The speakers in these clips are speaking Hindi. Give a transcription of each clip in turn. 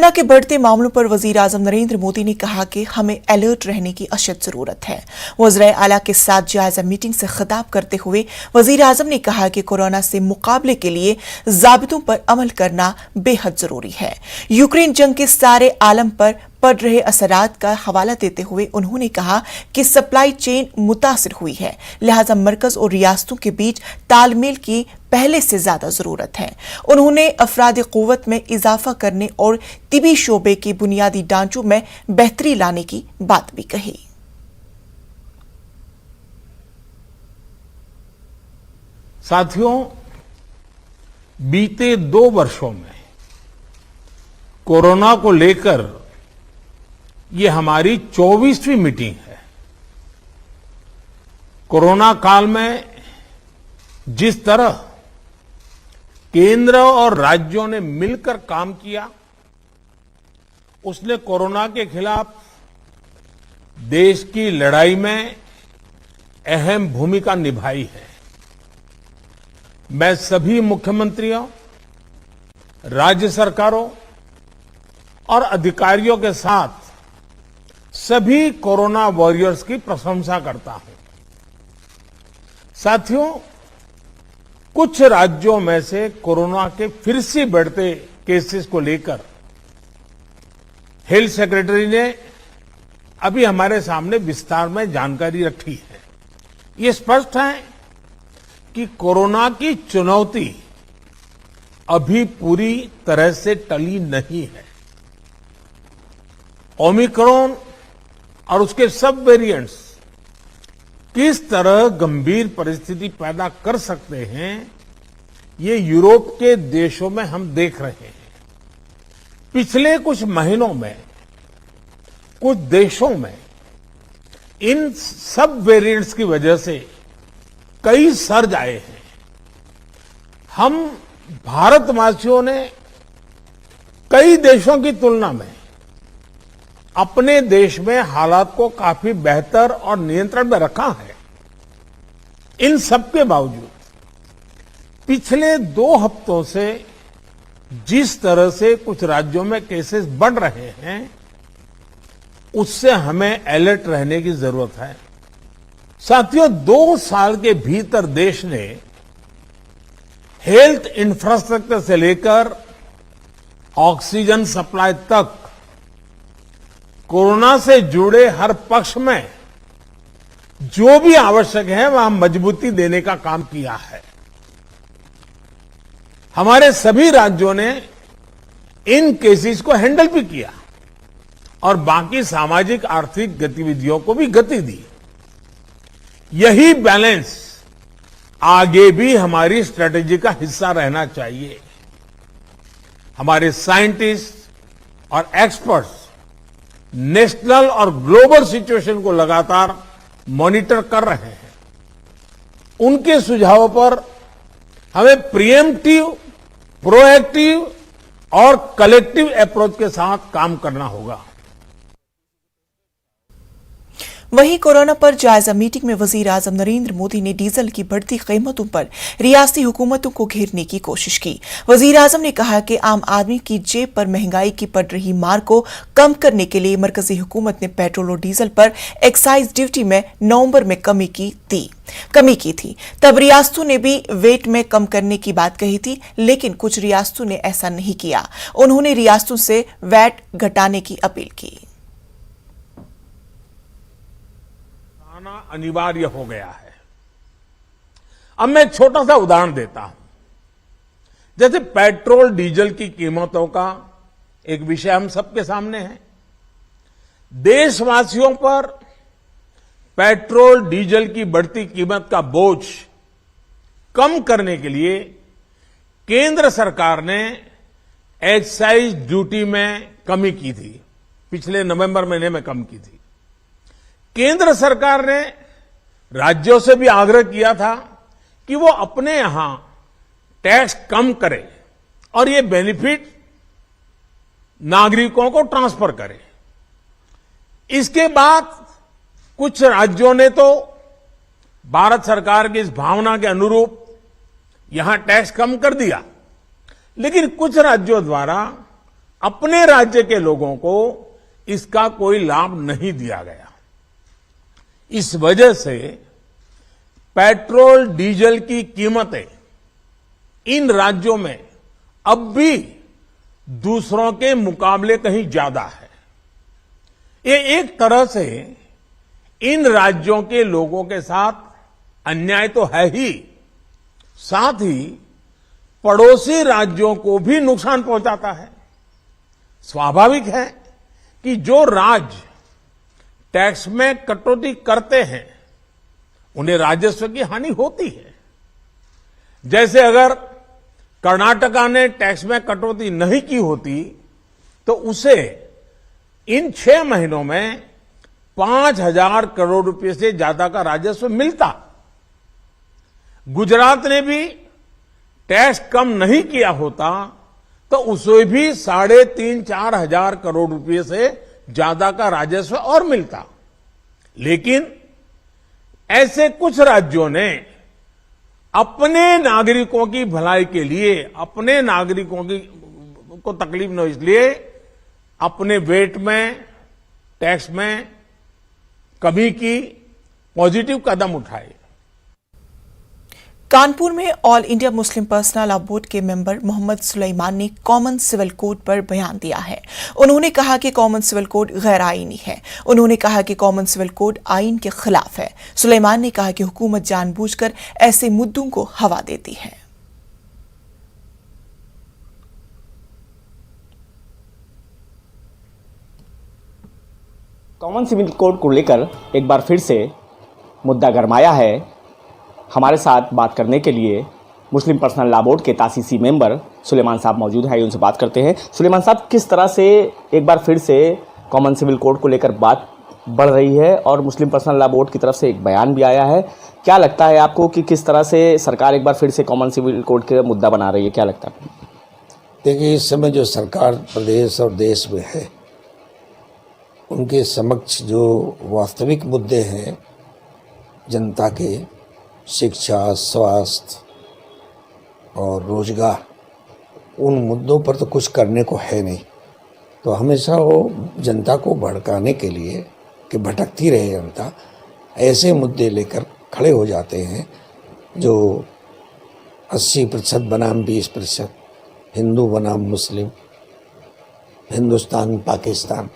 कोरोना के बढ़ते मामलों पर वजीर आजम नरेंद्र मोदी ने कहा कि हमें अलर्ट रहने की अशद जरूरत है। वज़ीर आला के साथ जायजा मीटिंग से खिताब करते हुए वजीर आजम ने कहा कि कोरोना से मुकाबले के लिए ज़ाबितों पर अमल करना बेहद जरूरी है। यूक्रेन जंग के सारे आलम पर पड़ रहे असरात का हवाला देते हुए उन्होंने कहा कि सप्लाई चेन मुतासिर हुई है, लिहाजा मरकज और रियासतों के बीच तालमेल की पहले से ज्यादा जरूरत है। उन्होंने अफराद क़ुव्वत में इजाफा करने और तिबी शोबे के बुनियादी ढांचों में बेहतरी लाने की बात भी कही। साथियों, बीते 2 वर्षों में कोरोना को लेकर ये हमारी 24वीं मीटिंग है। कोरोना काल में जिस तरह केंद्र और राज्यों ने मिलकर काम किया, उसने कोरोना के खिलाफ देश की लड़ाई में अहम भूमिका निभाई है। मैं सभी मुख्यमंत्रियों, राज्य सरकारों और अधिकारियों के साथ सभी कोरोना वॉरियर्स की प्रशंसा करता हूं। साथियों, कुछ राज्यों में से कोरोना के फिर से बढ़ते केसेस को लेकर हेल्थ सेक्रेटरी ने अभी हमारे सामने विस्तार में जानकारी रखी है। ये स्पष्ट है कि कोरोना की चुनौती अभी पूरी तरह से टली नहीं है। ओमिक्रॉन और उसके सब वेरिएंट्स किस तरह गंभीर परिस्थिति पैदा कर सकते हैं, ये यूरोप के देशों में हम देख रहे हैं। पिछले कुछ महीनों में कुछ देशों में इन सब वेरिएंट्स की वजह से कई सर्ज आए हैं। हम भारतवासियों ने कई देशों की तुलना में अपने देश में हालात को काफी बेहतर और नियंत्रण में रखा है। इन सब के बावजूद पिछले 2 हफ्तों से जिस तरह से कुछ राज्यों में केसेस बढ़ रहे हैं, उससे हमें अलर्ट रहने की जरूरत है। साथियों, 2 साल के भीतर देश ने हेल्थ इंफ्रास्ट्रक्चर से लेकर ऑक्सीजन सप्लाई तक कोरोना से जुड़े हर पक्ष में जो भी आवश्यक है वहां मजबूती देने का काम किया है। हमारे सभी राज्यों ने इन केसेस को हैंडल भी किया और बाकी सामाजिक आर्थिक गतिविधियों को भी गति दी। यही बैलेंस आगे भी हमारी स्ट्रेटेजी का हिस्सा रहना चाहिए। हमारे साइंटिस्ट और एक्सपर्ट्स नेशनल और ग्लोबल सिचुएशन को लगातार मॉनिटर कर रहे हैं। उनके सुझावों पर हमें प्रिएम्प्टिव, प्रोएक्टिव और कलेक्टिव अप्रोच के साथ काम करना होगा। वहीं कोरोना पर जायजा मीटिंग में वजीर आजम नरेंद्र मोदी ने डीजल की बढ़ती कीमतों पर रियासती हुकूमतों को घेरने की कोशिश की। वजीर आजम ने कहा कि आम आदमी की जेब पर महंगाई की पड़ रही मार को कम करने के लिए मरकजी हुकूमत ने पेट्रोल और डीजल पर एक्साइज ड्यूटी में नवंबर में कमी की थी। तब रियासतों ने भी वेट में कम करने की बात कही थी, लेकिन कुछ रियासतों ने ऐसा नहीं किया। उन्होंने रियासतों से वैट घटाने की अपील की। अनिवार्य हो गया है। अब मैं एक छोटा सा उदाहरण देता हूं। जैसे पेट्रोल डीजल की कीमतों का एक विषय हम सबके सामने है। देशवासियों पर पेट्रोल डीजल की बढ़ती कीमत का बोझ कम करने के लिए केंद्र सरकार ने एक्साइज ड्यूटी में कमी की थी। पिछले नवंबर महीने में कम की थी। केंद्र सरकार ने राज्यों से भी आग्रह किया था कि वो अपने यहां टैक्स कम करे और ये बेनिफिट नागरिकों को ट्रांसफर करे। इसके बाद कुछ राज्यों ने तो भारत सरकार की इस भावना के अनुरूप यहां टैक्स कम कर दिया, लेकिन कुछ राज्यों द्वारा अपने राज्य के लोगों को इसका कोई लाभ नहीं दिया गया। इस वजह से पेट्रोल डीजल की कीमतें इन राज्यों में अब भी दूसरों के मुकाबले कहीं ज्यादा है। ये एक तरह से इन राज्यों के लोगों के साथ अन्याय तो है ही, साथ ही पड़ोसी राज्यों को भी नुकसान पहुंचाता है। स्वाभाविक है कि जो राज्य टैक्स में कटौती करते हैं उन्हें राजस्व की हानि होती है। जैसे अगर कर्नाटका ने टैक्स में कटौती नहीं की होती तो उसे इन 6 महीनों में 5,000 करोड़ रुपए से ज्यादा का राजस्व मिलता। गुजरात ने भी टैक्स कम नहीं किया होता तो उसे भी 3,500-4 हजार करोड़ रुपए से ज्यादा का राजस्व और मिलता। लेकिन ऐसे कुछ राज्यों ने अपने नागरिकों की भलाई के लिए, अपने नागरिकों को तकलीफ न हो इसलिए अपने वेट में, टैक्स में कमी की, पॉजिटिव कदम उठाए। कानपुर में all India Muslim personal law board के मेंबर मोहम्मद सुलेमान ने कॉमन सिविल कोड पर बयान दिया है। उन्होंने कहा कि कॉमन सिविल कोड गैर आईनी है। उन्होंने कहा कि कॉमन सिविल कोड आईन के खिलाफ है। सुलेमान ने कहा कि हुकूमत जानबूझकर ऐसे मुद्दों को हवा देती है। कॉमन सिविल कोड को लेकर एक बार फिर से मुद्दा गरमाया है। हमारे साथ बात करने के लिए मुस्लिम पर्सनल लॉ बोर्ड के तासीसी मेंबर सुलेमान साहब मौजूद हैं। उनसे बात करते हैं। सुलेमान साहब, किस तरह से एक बार फिर से कॉमन सिविल कोड को लेकर बात बढ़ रही है और मुस्लिम पर्सनल लॉ बोर्ड की तरफ से एक बयान भी आया है, क्या लगता है आपको कि किस तरह से सरकार एक बार फिर से कॉमन सिविल कोड का मुद्दा बना रही है, क्या लगता है? देखिए, इस समय जो सरकार प्रदेश और देश में है उनके समक्ष जो वास्तविक मुद्दे हैं जनता के, शिक्षा, स्वास्थ्य और रोजगार, उन मुद्दों पर तो कुछ करने को है नहीं। तो हमेशा वो जनता को भड़काने के लिए कि भटकती रहे जनता, ऐसे मुद्दे लेकर खड़े हो जाते हैं जो 80% बनाम 20%, हिंदू बनाम मुस्लिम, हिंदुस्तान पाकिस्तान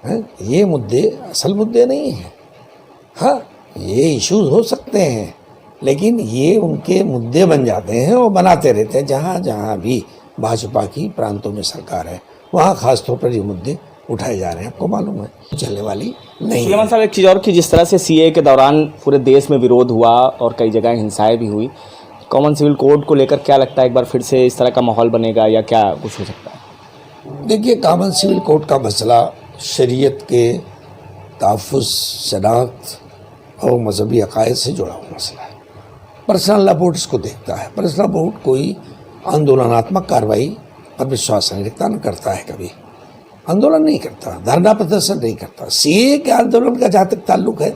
है। ये मुद्दे असल मुद्दे नहीं हैं। हाँ, ये इश्यूज हो सकते हैं लेकिन ये उनके मुद्दे बन जाते हैं और बनाते रहते हैं। जहाँ जहाँ भी भाजपा की प्रांतों में सरकार है वहाँ खासतौर पर ये मुद्दे उठाए जा रहे हैं। आपको मालूम है, चलने वाली नहीं। सुलेमान साहब, एक चीज़ और कि जिस तरह से सीए के दौरान पूरे देश में विरोध हुआ और कई जगह हिंसाएं भी हुई, कॉमन सिविल कोड को लेकर क्या लगता है एक बार फिर से इस तरह का माहौल बनेगा या क्या कुछ हो सकता है? देखिए, कॉमन सिविल कोड का मसला शरीयत के तहफ़्फ़ुज़, शनाख्त और मजहबी अकायद से जुड़ा हुआ मसला है। पर्सनल लॉ बोर्ड इसको देखता है। पर्सनल लॉ बोर्ड कोई आंदोलनात्मक कार्रवाई पर विश्वास नहीं रखता, न करता है, कभी आंदोलन नहीं करता, धरना प्रदर्शन नहीं करता। सीए के आंदोलन का जहाँ तक ताल्लुक है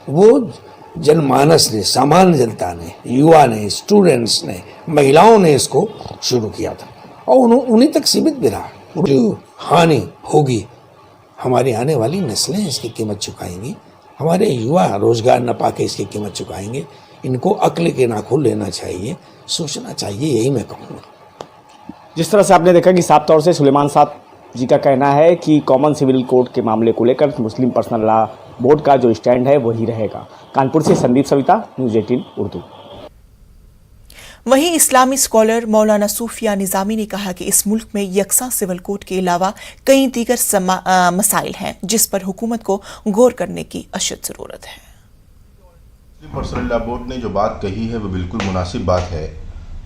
वो जनमानस ने, सामान्य जनता ने, युवा ने, स्टूडेंट्स ने, महिलाओं ने इसको शुरू किया था और उन्हीं तक सीमित भी रहा। जो हानि होगी, हमारी आने वाली नस्लें इसकी कीमत चुकाएंगी, हमारे युवा रोजगार न पाके इसकी कीमत चुकाएंगे। इनको अक्ल के नाखून लेना चाहिए, सोचना चाहिए, यही मैं कहूँगा। जिस तरह से आपने देखा कि साफ तौर से सुलेमान साहब जी का कहना है कि कॉमन सिविल कोड के मामले को लेकर मुस्लिम पर्सनल लॉ बोर्ड का जो स्टैंड है वही रहेगा। कानपुर से संदीप सविता, न्यूज़ 18 उर्दू। वहीं इस्लामी स्कॉलर मौलाना सूफिया निजामी ने कहा कि इस मुल्क में यकसा सिविल कोड के अलावा कई दीगर मसाइल हैं जिस पर हुकूमत को गौर करने की अशद जरूरत है। मुस्लिम पर्सनल लॉ बोर्ड ने जो बात कही है वो बिल्कुल मुनासिब बात है।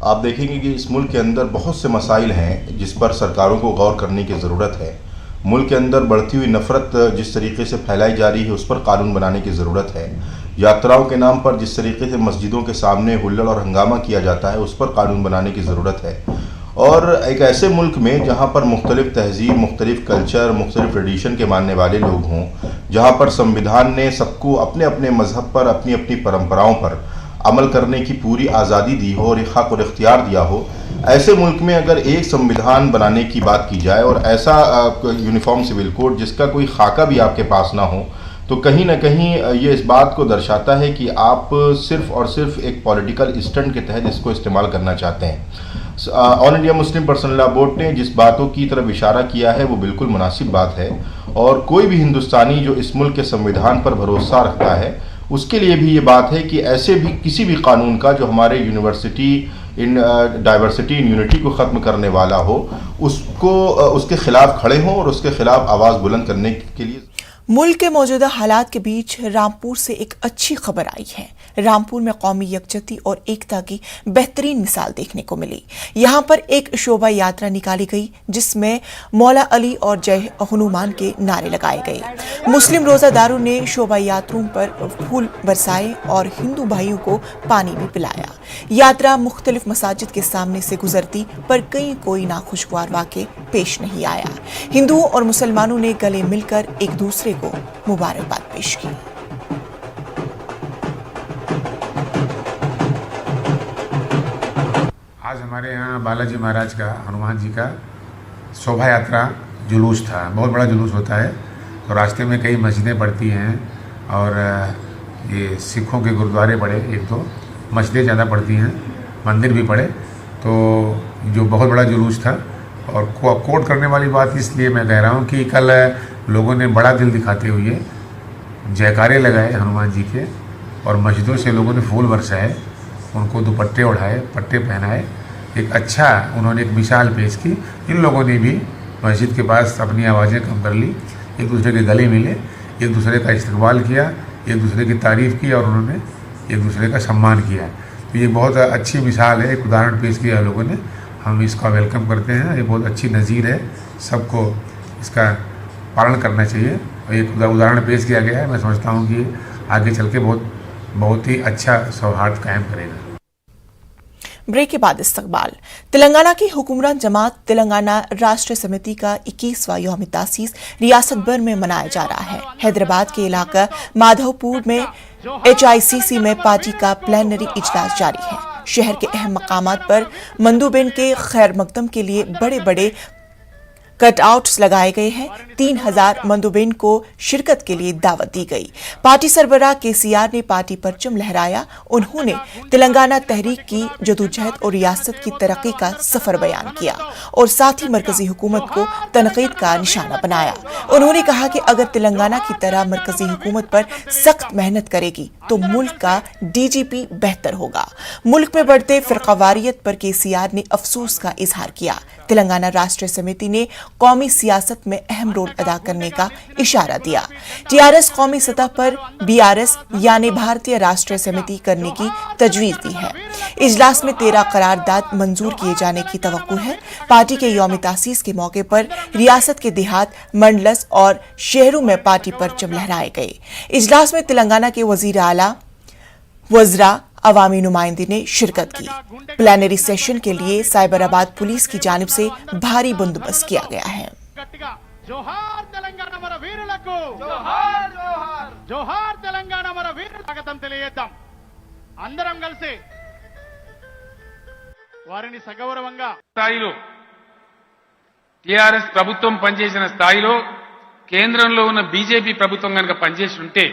आप देखेंगे कि इस मुल्क के अंदर बहुत से मसाइल हैं जिस पर सरकारों को गौर करने की ज़रूरत है। मुल्क के अंदर बढ़ती हुई नफरत जिस तरीके से फैलाई जा रही है उस पर कानून बनाने की ज़रूरत है। यात्राओं के नाम पर जिस तरीके से मस्जिदों के सामने हुल्लड़ और हंगामा किया जाता है उस पर कानून बनाने की ज़रूरत है। और एक ऐसे मुल्क में जहाँ पर मुख्तलिफ तहजीब, मुख्तलिफ कल्चर, मुख्तलिफ ट्रेडिशन के मानने वाले लोग हों, जहाँ पर संविधान ने सबको अपने अपने मज़हब पर, अपनी अपनी परंपराओं पर अमल करने की पूरी आज़ादी दी हो और एक हक और इख्तियार दिया हो, ऐसे मुल्क में अगर एक संविधान बनाने की बात की जाए और ऐसा यूनिफॉर्म सिविल कोड जिसका कोई खाका भी आपके पास ना हो, तो कहीं ना कहीं ये इस बात को दर्शाता है कि आप सिर्फ और सिर्फ एक पॉलिटिकल स्टंट के तहत इसको इस्तेमाल करना चाहते हैं। All India Muslim personal law board ने जिस बातों की तरफ इशारा किया है वो बिल्कुल मुनासिब बात है, और कोई भी हिंदुस्तानी जो इस मुल्क के संविधान पर भरोसा रखता है उसके लिए भी ये बात है कि ऐसे भी किसी भी कानून का जो हमारे university in diversity in unity को ख़त्म करने वाला हो, उसको उसके खिलाफ खड़े हों और उसके खिलाफ आवाज़ बुलंद करने के लिए। मुल्क के मौजूदा हालात के बीच रामपुर से एक अच्छी खबर आई है। रामपुर में कौमी यकजहती और एकता की बेहतरीन मिसाल देखने को मिली। यहाँ पर एक शोभा यात्रा निकाली गई जिसमें मौला अली और जय हनुमान के नारे लगाए गए। मुस्लिम रोजादारों ने शोभा यात्रियों पर फूल बरसाए और हिंदू भाइयों को पानी भी पिलाया। यात्रा मुख्तलिफ मसाजिद के सामने से गुजरती पर कहीं कोई नाखुशगवार वाक़े पेश नहीं आया। हिंदुओं और मुसलमानों ने गले मिलकर एक दूसरे को मुबारकबाद पेश की। आज हमारे यहाँ बालाजी महाराज का, हनुमान जी का शोभा यात्रा जुलूस था। बहुत बड़ा जुलूस होता है, तो रास्ते में कई मस्जिदें पड़ती हैं और ये सिखों के गुरुद्वारे पड़े, एक दो मस्जिदें ज़्यादा पड़ती हैं, मंदिर भी पड़े। तो जो बहुत बड़ा जुलूस था, और कोट करने वाली बात इसलिए मैं कह रहा हूँ कि कल लोगों ने बड़ा दिल दिखाते हुए जयकारे लगाए हनुमान जी के, और मस्जिदों से लोगों ने फूल बरसाए, उनको दुपट्टे ओढ़ाए, पट्टे पहनाए। एक अच्छा उन्होंने एक मिसाल पेश की। इन लोगों ने भी मस्जिद के पास अपनी आवाज़ें कम कर ली, एक दूसरे के गले मिले, एक दूसरे का इस्तकबाल किया, एक दूसरे की तारीफ़ की और उन्होंने एक दूसरे का सम्मान किया। तो ये बहुत अच्छी मिसाल है, एक उदाहरण पेश किया लोगों ने। हम इसका वेलकम करते हैं। ये बहुत अच्छी नज़ीर है, सबको इसका पालन करना चाहिए। और एक उदाहरण पेश किया गया है। मैं समझता हूँ कि आगे चल के बहुत ही अच्छा सौहार्द कायम करेगा। ब्रेक के बाद इस्तकबाल। तेलंगाना की हुकूमरान जमात तेलंगाना राष्ट्र समिति का 21वां यौम तासीस रियासत भर में मनाया जा रहा है। हैदराबाद के इलाका माधवपुर में HICC में पार्टी का प्लेनरी इजलास जारी है। शहर के अहम मकामात पर मंदुबेन के खैर मकदम के लिए बड़े बड़े कटआउट्स लगाए गए हैं। 3000 मंदुबेन को शिरकत के लिए दावत दी गई। पार्टी सरबराह KCR ने पार्टी परचम लहराया। उन्होंने तेलंगाना तहरीक की जदोजहद और रियासत की तरक्की का सफर बयान किया और साथ ही मरकजी हुकूमत को तनकीद का निशाना बनाया। उन्होंने कहा कि अगर तेलंगाना की तरह मरकजी हुकूमत पर सख्त मेहनत करेगी तो मुल्क का DGP बेहतर होगा। मुल्क में बढ़ते फिरकावारियत पर KCR ने अफसोस का इजहार किया। तेलंगाना राष्ट्र समिति ने कौमी सियासत में अहम रोल अदा करने का इशारा दिया। TRS कौमी सतह पर BRS यानी भारतीय राष्ट्र समिति करने की तजवीज दी है। इजलास में 13 करारदाद मंजूर किए जाने की तवक्को है। पार्टी के यौम तासीस के मौके पर रियासत के देहात, मंडलस और शहरों में पार्टी परचम लहराए गए। इजलास में तेलंगाना के वजीर आला, वज़रा, अवामी नुमाइंदे ने शिरकत की। प्लेनरी सेशन के लिए साइबराबाद पुलिस की जानिब से भारी बंदोबस्त किया गया है। जोहार तेलंगाना मर वीरुలకు जोहार जोहार जोहार तेलंगाना मर वीरुలకు స్వాగతం తెలియజేద్దాం। అందరం కలిసి వారిని సగౌరవంగా స్థాయిలో టిఆర్ఎస్ ప్రభుత్వం పనిచేసిన స్థాయిలో కేంద్రంలో ఉన్న బీజేపీ ప్రభుత్వం కనుక పనిచేసి ఉంటే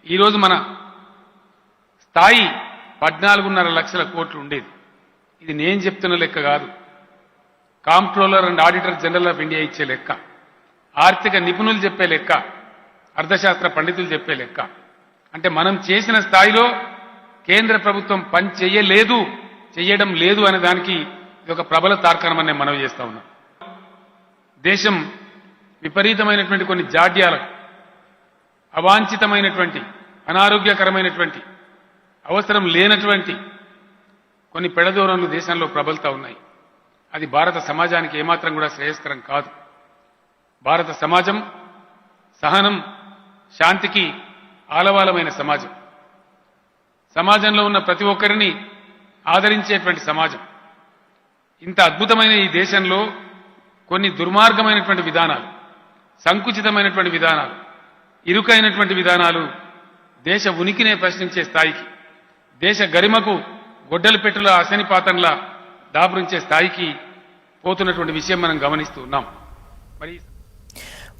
ఈరోజు మన స్థాయి 14.5 లక్షల కోట్లు ఉండేది. ఇది నేను చెప్తున్న లెక్క కాదు, comptroller and auditor general of India ఇచ్చే లెక్క, ఆర్థిక నిపుణులు చెప్పే లెక్క, అర్థశాస్త్ర పండితులు చెప్పే లెక్క. అంటే మనం చేసిన స్థాయిలో కేంద్ర ప్రభుత్వం పని చేయడం లేదు అనే దానికి ఇది ఒక ప్రబల తార్కాణం అని మనవి చేస్తా ఉన్నాం. దేశం విపరీతమైనటువంటి కొన్ని జాడ్యాలకు, అవాంఛితమైనటువంటి, అనారోగ్యకరమైనటువంటి, అవసరం లేనటువంటి కొన్ని పెడదోరణలు దేశంలో ప్రబలుతా ఉన్నాయి. అది భారత సమాజానికి ఏమాత్రం కూడా శ్రేయస్కరం కాదు. భారత సమాజం సహనం, శాంతికి ఆలవాలమైన సమాజం, సమాజంలో ఉన్న ప్రతి ఒక్కరిని ఆదరించేటువంటి సమాజం. ఇంత అద్భుతమైన ఈ దేశంలో కొన్ని దుర్మార్గమైనటువంటి విధానాలు, సంకుచితమైనటువంటి విధానాలు, ఇరుకైనటువంటి విధానాలు దేశ ఉనికినే ప్రశ్నించే స్థాయికి, దేశ గరిమకు గొడ్డలి పెట్టుల అశనిపాతంలా దాపురించే స్థాయికి పోతున్నటువంటి విషయం మనం గమనిస్తూ ఉన్నాం. మరి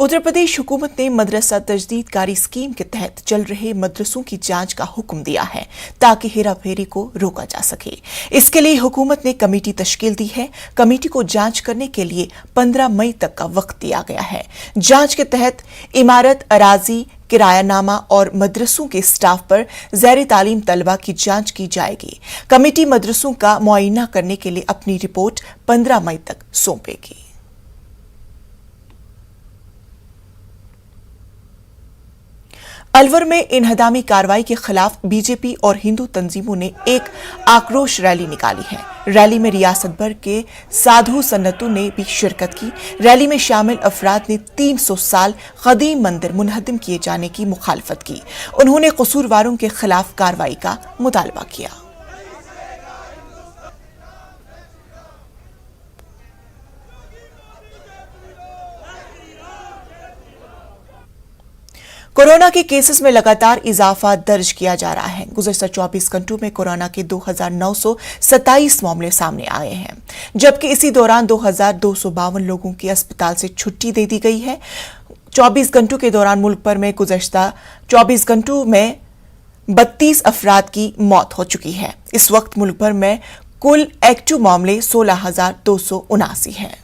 उत्तर प्रदेश हुकूमत ने मदरसा तजदीदकारी स्कीम के तहत चल रहे मदरसों की जांच का हुक्म दिया है ताकि हेराफेरी को रोका जा सके. इसके लिए हुकूमत ने कमेटी तश्कील दी है. कमेटी को जांच करने के लिए 15 मई तक का वक्त दिया गया है. जांच के तहत इमारत, अराजी, किरायानामा और मदरसों के स्टाफ पर ज़ैर तालीम तलबा की जांच की जाएगी. कमेटी मदरसों का मुआयना करने के लिए अपनी रिपोर्ट 15 मई तक सौंपेगी. अलवर में इन्हदामी कार्रवाई के खिलाफ बीजेपी और हिंदू तंजीमों ने एक आक्रोश रैली निकाली है. रैली में रियासत भर के साधु सन्नतों ने भी शिरकत की. रैली में शामिल अफराद ने 300 साल कदीम मंदिर मुनहदम किए जाने की मुखालफत की. उन्होंने कसूरवारों के खिलाफ कार्रवाई का मुतालबा किया. कोरोना के केसेस में लगातार इजाफा दर्ज किया जा रहा है. गुज़श्ता 24 घंटों में कोरोना के 2,927 मामले सामने आए हैं, जबकि इसी दौरान 2,252 लोगों की अस्पताल से छुट्टी दे दी गई है. 24 घंटों के दौरान मुल्क भर में गुज़श्ता 24 घंटों में 32 अफराद की मौत हो चुकी है. इस वक्त मुल्क भर में कुल एक्टिव मामले 16,279 हैं.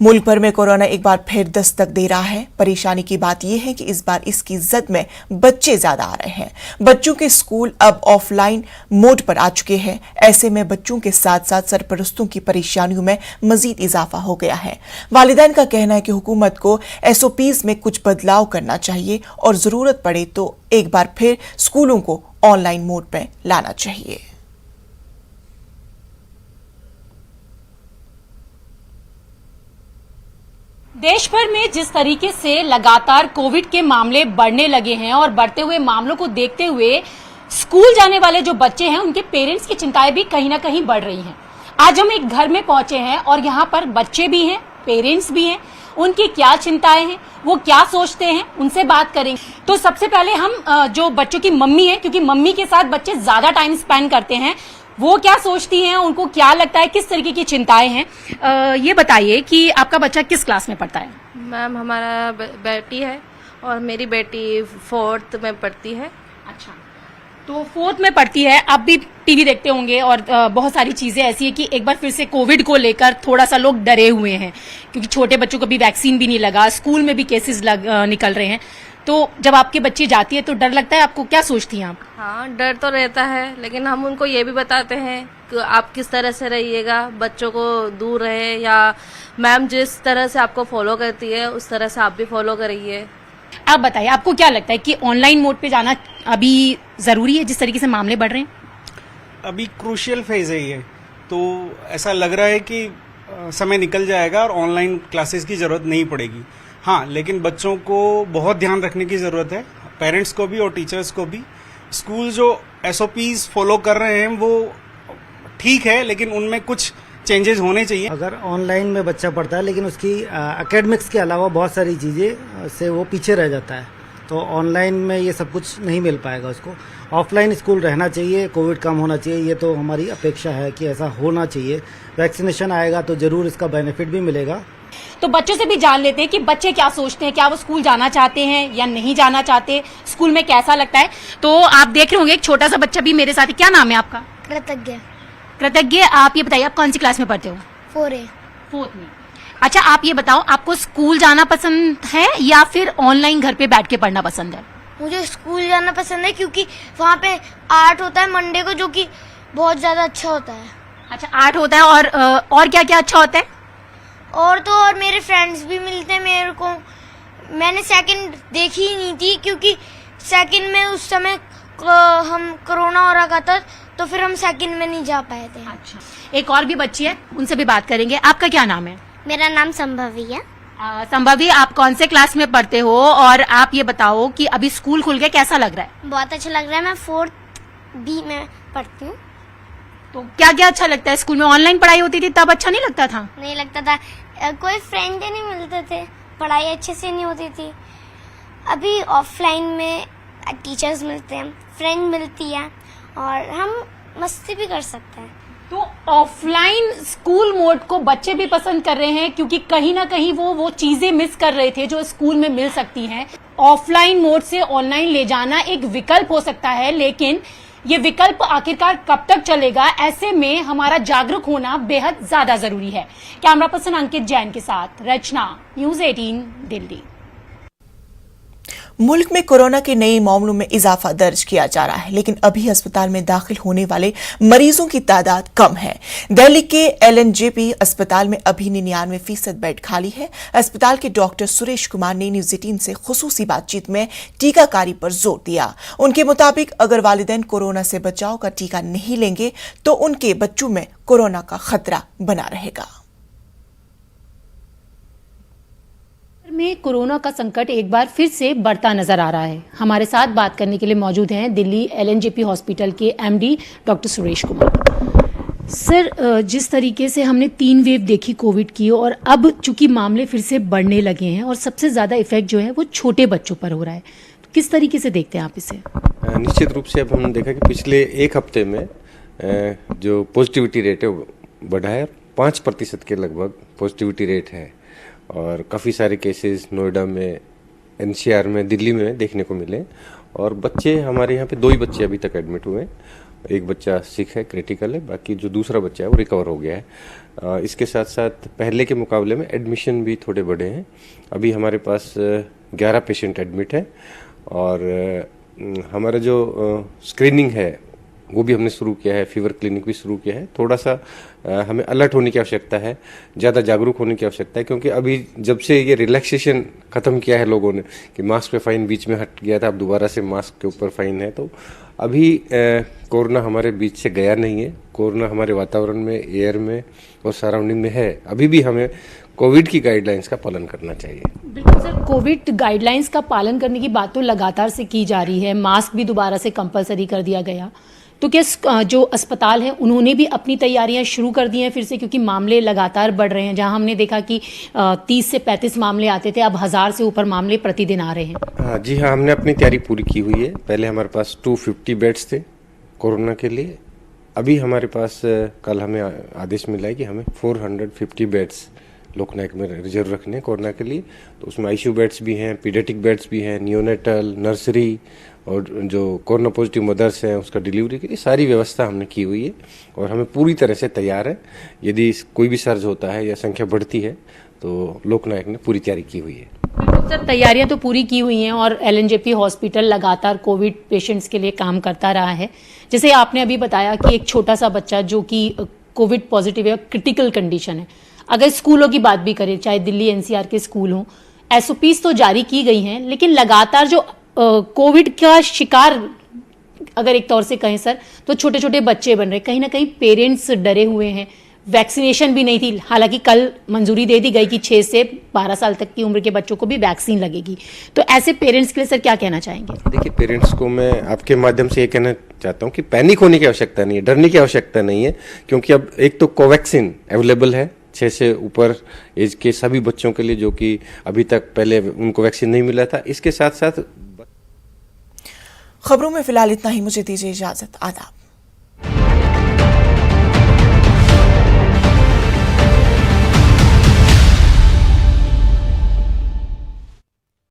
मुल्क भर में कोरोना एक बार फिर दस्तक दे रहा है. परेशानी की बात यह है कि इस बार इसकी जद में बच्चे ज्यादा आ रहे हैं. बच्चों के स्कूल अब ऑफलाइन मोड पर आ चुके हैं. ऐसे में बच्चों के साथ साथ सरपरस्तों की परेशानियों में मजीद इजाफा हो गया है. वालिदैन का कहना है कि हुकूमत को SOPs में कुछ बदलाव करना चाहिए और जरूरत पड़े तो एक बार फिर स्कूलों को ऑनलाइन मोड पर लाना चाहिए. देश भर में जिस तरीके से लगातार कोविड के मामले बढ़ने लगे हैं और बढ़ते हुए मामलों को देखते हुए स्कूल जाने वाले जो बच्चे हैं उनके पेरेंट्स की चिंताएं भी कहीं ना कहीं बढ़ रही हैं. आज हम एक घर में पहुंचे हैं और यहाँ पर बच्चे भी हैं, पेरेंट्स भी हैं. उनकी क्या चिंताएं हैं, वो क्या सोचते हैं, उनसे बात करेंगे. तो सबसे पहले हम जो बच्चों की मम्मी है, क्योंकि मम्मी के साथ बच्चे ज्यादा टाइम स्पेंड करते हैं, वो क्या सोचती हैं, उनको क्या लगता है, किस तरीके की चिंताएं हैं. ये बताइए कि आपका बच्चा किस क्लास में पढ़ता है? मैम हमारा बेटी है और मेरी बेटी 4th में पढ़ती है. अच्छा, तो 4th में पढ़ती है. आप भी टीवी देखते होंगे और बहुत सारी चीजें ऐसी है कि एक बार फिर से कोविड को लेकर थोड़ा सा लोग डरे हुए हैं, क्योंकि छोटे बच्चों को भी वैक्सीन भी नहीं लगा, स्कूल में भी केसेस निकल रहे हैं. तो जब आपके बच्चे जाती है तो डर लगता है आपको? क्या सोचती हैं आप? हाँ, डर तो रहता है, लेकिन हम उनको ये भी बताते हैं कि आप किस तरह से रहिएगा, बच्चों को दूर रहे, या मैम जिस तरह से आपको फॉलो करती है उस तरह से आप भी फॉलो करिए. आप बताइए, आपको क्या लगता है कि ऑनलाइन मोड पे जाना अभी जरूरी है जिस तरीके से मामले बढ़ रहे हैं? अभी क्रूशियल फेज है ये, तो ऐसा लग रहा है कि समय निकल जाएगा और ऑनलाइन क्लासेस की जरूरत नहीं पड़ेगी. हाँ, लेकिन बच्चों को बहुत ध्यान रखने की जरूरत है, पेरेंट्स को भी और टीचर्स को भी. स्कूल जो SOPs फॉलो कर रहे हैं वो ठीक है, लेकिन उनमें कुछ चेंजेस होने चाहिए. अगर ऑनलाइन में बच्चा पढ़ता है लेकिन उसकी एकेडमिक्स के अलावा बहुत सारी चीज़ें से वो पीछे रह जाता है, तो ऑनलाइन में ये सब कुछ नहीं मिल पाएगा उसको. ऑफलाइन स्कूल रहना चाहिए, कोविड कम होना चाहिए, ये तो हमारी अपेक्षा है कि ऐसा होना चाहिए. वैक्सीनेशन आएगा तो जरूर इसका बेनिफिट भी मिलेगा. तो बच्चों से भी जान लेते हैं कि बच्चे क्या सोचते हैं, क्या वो स्कूल जाना चाहते हैं या नहीं जाना चाहते, स्कूल में कैसा लगता है. तो आप देख रहे होंगे एक छोटा सा बच्चा भी मेरे साथ है. क्या नाम है आपका? कृतज्ञ. कृतज्ञ, आप ये बताइए आप कौन सी क्लास में पढ़ते हो? 4th में. अच्छा, आप ये बताओ, आपको स्कूल जाना पसंद है या फिर ऑनलाइन घर पे बैठ के पढ़ना पसंद है? मुझे स्कूल जाना पसंद है, क्योंकि वहाँ पे आर्ट होता है मंडे को, जो कि बहुत ज्यादा अच्छा होता है. अच्छा, आर्ट होता है और क्या क्या अच्छा होता है? और मेरे फ्रेंड्स भी मिलते हैं मेरे को. मैंने सेकंड देखी ही नहीं थी, क्योंकि सेकंड में उस समय हम कोरोना हो रखा था, तो फिर हम सेकंड में नहीं जा पाए थे. अच्छा, एक और भी बच्ची है, उनसे भी बात करेंगे. आपका क्या नाम है? मेरा नाम संभवी है. संभवी, आप कौन से क्लास में पढ़ते हो और आप ये बताओ कि अभी स्कूल खुल गया, कैसा लग रहा है? बहुत अच्छा लग रहा है. मैं 4th B में पढ़ती हूँ. तो क्या क्या अच्छा लगता है? स्कूल में ऑनलाइन पढ़ाई होती थी तब अच्छा नहीं लगता था? नहीं लगता था, कोई फ्रेंड ही नहीं मिलते थे, पढ़ाई अच्छे से नहीं होती थी. अभी ऑफलाइन में टीचर्स मिलते हैं, फ्रेंड मिलती है और हम मस्ती भी कर सकते हैं। तो ऑफलाइन स्कूल मोड को बच्चे भी पसंद कर रहे हैं क्योंकि कहीं ना कहीं वो चीजें मिस कर रहे थे जो स्कूल में मिल सकती हैं। ऑफलाइन मोड से ऑनलाइन ले जाना एक विकल्प हो सकता है, लेकिन ये विकल्प आखिरकार कब तक चलेगा, ऐसे में हमारा जागरूक होना बेहद ज्यादा जरूरी है। कैमरा पर्सन अंकित जैन के साथ रचना, न्यूज़ 18 दिल्ली। मुल्क में कोरोना के नए मामलों में इजाफा दर्ज किया जा रहा है, लेकिन अभी अस्पताल में दाखिल होने वाले मरीजों की तादाद कम है। दिल्ली के LNJP अस्पताल में अभी 99% बेड खाली है। अस्पताल के डॉक्टर सुरेश कुमार ने न्यूज़ 18 से खुसूसी बातचीत में टीकाकारी पर जोर दिया। उनके मुताबिक अगर वालिदैन कोरोना से बचाव का टीका नहीं लेंगे तो उनके बच्चों में कोरोना का खतरा बना रहेगा। में कोरोना का संकट एक बार फिर से बढ़ता नजर आ रहा है। हमारे साथ बात करने के लिए मौजूद हैं दिल्ली LNJP हॉस्पिटल के MD doctor Suresh Kumar. Sir, जिस तरीके से हमने 3 वेव देखी कोविड की और अब चूंकि मामले फिर से बढ़ने लगे हैं और सबसे ज्यादा इफेक्ट जो है वो छोटे बच्चों पर हो रहा है, तो किस तरीके से देखते हैं आप इसे? निश्चित रूप से अब हमने देखा कि पिछले 1 हफ्ते में जो पॉजिटिविटी रेट है वो बढ़ा है। 5% के लगभग पॉजिटिविटी रेट है और काफ़ी सारे केसेस नोएडा में, NCR में, दिल्ली में देखने को मिले। और बच्चे हमारे यहाँ पे 2 ही बच्चे अभी तक एडमिट हुए हैं। एक बच्चा सिक है, क्रिटिकल है, बाकी जो दूसरा बच्चा है वो रिकवर हो गया है। इसके साथ साथ पहले के मुकाबले में एडमिशन भी थोड़े बढ़े हैं। अभी हमारे पास 11 पेशेंट एडमिट है और हमारा जो स्क्रीनिंग है वो भी हमने शुरू किया है, फीवर क्लिनिक भी शुरू किया है। थोड़ा सा हमें अलर्ट होने की आवश्यकता है, ज़्यादा जागरूक होने की आवश्यकता है, क्योंकि अभी जब से ये रिलैक्सेशन ख़त्म किया है लोगों ने कि मास्क पे फाइन बीच में हट गया था, अब दोबारा से मास्क के ऊपर फाइन है, तो अभी कोरोना हमारे बीच से गया नहीं है। कोरोना हमारे वातावरण में, एयर में और सराउंडिंग में है। अभी भी हमें कोविड की गाइडलाइंस का पालन करना चाहिए। बिल्कुल सर, कोविड गाइडलाइंस का पालन करने की बात तो लगातार से की जा रही है। मास्क भी दोबारा से कंपलसरी कर दिया गया, तो क्या जो अस्पताल है उन्होंने भी अपनी तैयारियां शुरू कर दी हैं फिर से, क्योंकि मामले लगातार बढ़ रहे हैं। जहां हमने देखा कि 30 से 35 मामले आते थे, अब 1000 से ऊपर मामले प्रतिदिन आ रहे हैं। जी हाँ, हमने अपनी तैयारी पूरी की हुई है। पहले हमारे पास 250 बेड्स थे कोरोना के लिए। अभी हमारे पास कल हमें आदेश मिला है कि हमें 450 बेड्स लोकनायक में रिजर्व रखने हैं कोरोना के लिए। तो उसमें ICU बेड्स भी हैं, पीडियाट्रिक बेड्स भी हैं, नियोनेटल, नर्सरी और जो कोरोना पॉजिटिव मदर्स हैं उसका डिलीवरी के लिए सारी व्यवस्था हमने की हुई है और हमें पूरी तरह से तैयार है। यदि कोई भी सर्ज होता है या संख्या बढ़ती है तो लोकनायक ने पूरी तैयारी की हुई है। बिल्कुल सर, तैयारियां तो पूरी की हुई हैं और LNJP हॉस्पिटल लगातार कोविड पेशेंट्स के लिए काम करता रहा है। जैसे आपने अभी बताया कि एक छोटा सा बच्चा जो कि कोविड पॉजिटिव है, क्रिटिकल कंडीशन है। अगर स्कूलों की बात भी करें, चाहे दिल्ली NCR के स्कूल हों, SOPs तो जारी की गई हैं, लेकिन लगातार जो कोविड का शिकार अगर एक तौर से कहें सर, तो छोटे छोटे बच्चे बन रहे। कहीं ना कहीं पेरेंट्स डरे हुए हैं। वैक्सीनेशन भी नहीं थी, हालांकि कल मंजूरी दे दी गई कि 6 से 12 साल तक की उम्र के बच्चों को भी वैक्सीन लगेगी। तो ऐसे पेरेंट्स के लिए सर क्या कहना चाहेंगे? देखिए, पेरेंट्स को मैं आपके माध्यम से ये कहना चाहता हूँ कि पैनिक होने की आवश्यकता नहीं है, डरने की आवश्यकता नहीं है, क्योंकि अब एक तो कोवैक्सीन अवेलेबल है 6 से ऊपर एज के सभी बच्चों के लिए, जो कि अभी तक पहले उनको वैक्सीन नहीं मिला था। इसके साथ साथ खबरों में फिलहाल इतना ही। मुझे दीजिए इजाजत। आदाब।